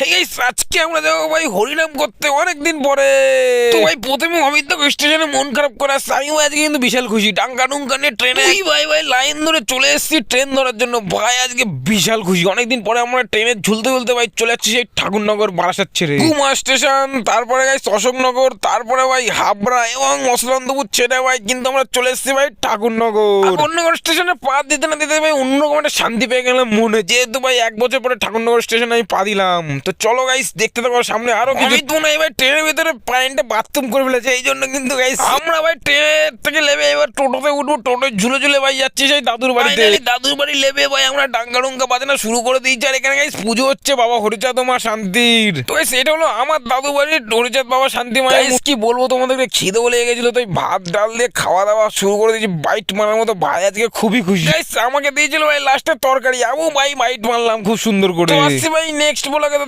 আজকে আমরা যাবো ভাই হরিনাম করতে অনেকদিন পরে। তো ভাই প্রথমে অমিত স্টেশনে মন খারাপ করে আসছে, আমিও আজকে কিন্তু বিশাল খুশি। টাঙ্কা টুঙ্কা নিয়ে ট্রেনে ভাই ভাই লাইন ধরে চলে এসেছি ট্রেন ধরার জন্য। ভাই আজকে বিশাল খুশি, অনেকদিন পরে আমরা ট্রেনে ঝুলতে ঝুলতে ভাই চলে যাচ্ছি সেই ঠাকুরনগর বারাসাত ছেড়ে কুমা স্টেশন, তারপরে গাইস অশোকনগর, তারপরে ভাই হাবড়া এবং মসলান্তপুর ছেড়ে ভাই কিন্তু আমরা চলে এসেছি ভাই ঠাকুরনগর স্টেশনে পা দিতে না দিতে ভাই অন্যরকম একটা শান্তি পেয়ে গেলাম মনে, যেহেতু ভাই 1 বছর পরে ঠাকুরনগর স্টেশনে আমি পা দিলাম। তো চলো গাইস দেখতে থাকো সামনে আরো কিছু। আমি তো না এবার ট্রেনের ভিতরে প্যান্টে বাথরুম করে ফেলেছে, এই জন্য কিন্তু গাইস আমরা ভাই ট্রেনের থেকে লেবে এবার টোটোতে উঠবো। টোটোয় ঝুলে ঝুলে ভাই যাচ্ছি সেই দাদুর বাড়িতে। দাদুর বাড়ি লেবে ভাই আমরা ডাঙ্গা ডুঙ্গা বাজানো শুরু করে দিয়েছি। আর এখানে গাইস পুজো হচ্ছে বাবা হরিচাঁদ মা শান্তির। তো গাইস এটা হলো আমার দাদু বাড়ির হরিচাঁদ বাবা শান্তি মা। কি বলবো তোমাদেরকে, খিদে বলে গেছিল, তাই ভাত ডাল দিয়ে খাওয়া দাওয়া শুরু করে দিয়েছি বাইট মারার মতো। ভাই আজকে খুবই খুশি। গাইস আমাকে দিয়েছিল ভাই লাস্টে তরকারি, আমি ভাই বাইট মারলাম খুব সুন্দর করে। আসছি ভাই নেক্সট ব্লগে।